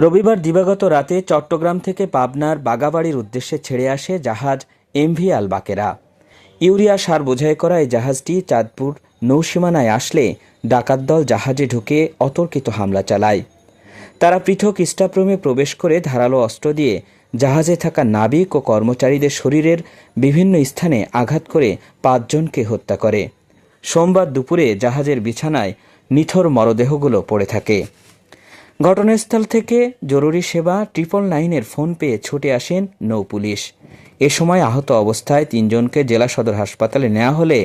রবিবার দিবাগত রাতে চট্টগ্রাম থেকে পাবনার বাগাবাড়ির উদ্দেশ্যে ছেড়ে আসে জাহাজ এমভি আল বাকেরা। ইউরিয়া সার বোঝাই করা এই জাহাজটি চাঁদপুর নৌসীমানায় আসলে ডাকাত দল জাহাজে ঢুকে অতর্কিত হামলা চালায়। তারা পৃথক স্টাফরুমে প্রবেশ করে ধারালো অস্ত্র দিয়ে জাহাজে থাকা নাবিক ও কর্মচারীদের শরীরের বিভিন্ন স্থানে আঘাত করে 5 জনকে হত্যা করে। সোমবার দুপুরে জাহাজের বিছানায় নিথর মরদেহগুলো পড়ে থাকে। ঘটনাস্থল থেকে জরুরি সেবা 999-এর ফোন পেয়ে ছুটে আসেন নৌপুলিশ। এ সময় আহত অবস্থায় 3 জনকে জেলা সদর হাসপাতালে নেওয়া হলে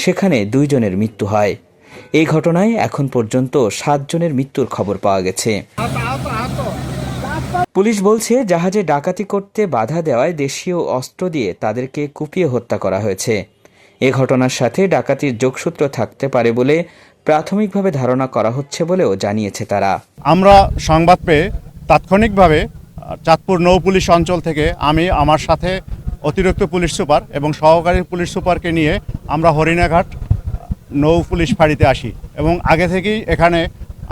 সেখানে 2 জনের মৃত্যু হয়। এই ঘটনায় এখন পর্যন্ত 7 জনের মৃত্যুর খবর পাওয়া গেছে। পুলিশ বলছে, জাহাজে ডাকাতি করতে বাধা দেওয়ায় দেশীয় অস্ত্র দিয়ে তাদেরকে কুপিয়ে হত্যা করা হয়েছে। এ ঘটনার সাথে ডাকাতির যোগসূত্র থাকতে পারে বলে প্রাথমিকভাবে ধারণা করা হচ্ছে বলেও জানিয়েছে তারা। আমরা সংবাদ পেয়ে তাৎক্ষণিকভাবে চাঁদপুর নৌ পুলিশ অঞ্চল থেকে আমি আমার সাথে অতিরিক্ত পুলিশ সুপার এবং সহকারী পুলিশ সুপারকে নিয়ে আমরা হরিণাঘাট নৌ পুলিশ ফাঁড়িতে আসি এবং আগে থেকেই এখানে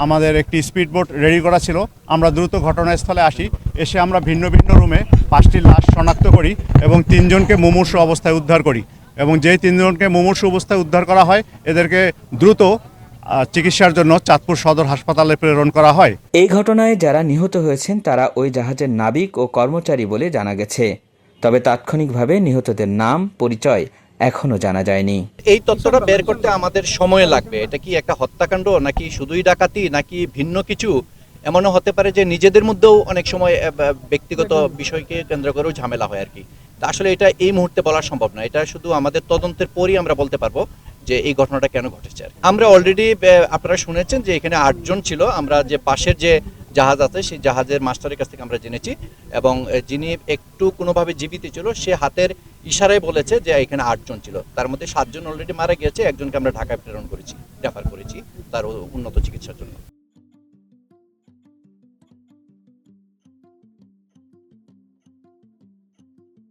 আমাদের একটি স্পিড বোট রেডি করা ছিল। আমরা দ্রুত ঘটনাস্থলে আসি। এসে আমরা ভিন্ন ভিন্ন রুমে 5টি লাশ শনাক্ত করি এবং 3 জনকে মুমূর্ষু অবস্থায় উদ্ধার করি এবং যেই 3 জনকে মুমূর্ষু অবস্থায় উদ্ধার করা হয় এদেরকে দ্রুত চিকিৎসার জন্য চাঁদপুর সদর হাসপাতালে প্রেরণ করা হয়। এই ঘটনায় যারা নিহত হয়েছেন তারা ওই জাহাজের নাবিক ও কর্মচারী বলে জানা গেছে। তবে তাৎক্ষণিকভাবে নিহতদের নাম পরিচয় এখনো জানা যায়নি। এই তথ্যটা বের করতে আমাদের সময় লাগবে। এটা কি একটা হত্যাকাণ্ড নাকি শুধুই ডাকাতি নাকি ভিন্ন কিছু, এমনও হতে পারে যে নিজেদের মধ্যেও অনেক সময় ব্যক্তিগত বিষয়কে কেন্দ্র করেও ঝামেলা হয় আর কি। আসলে এটা এই মুহূর্তে বলা সম্ভব না। এটা শুধু আমাদের তদন্তের পরই আমরা বলতে পারবো যে এই ঘটনাটা কেন ঘটেছে। আমরা অলরেডি আপনারা শুনেছেন যে এখানে 8 জন ছিল। আমরা যে পাশের যে জাহাজ আছে সেই জাহাজের মাস্টারের কাছ থেকে আমরা জেনেছি এবং যিনি একটু কোনোভাবে জীবিত ছিল সে হাতের ইশারায় বলেছে যে এখানে 8 জন ছিল। তার মধ্যে 7 জন অলরেডি মারা গিয়েছে, একজনকে আমরা ঢাকায় প্রেরণ করেছি, রেফার করেছি তার উন্নত চিকিৎসার জন্য।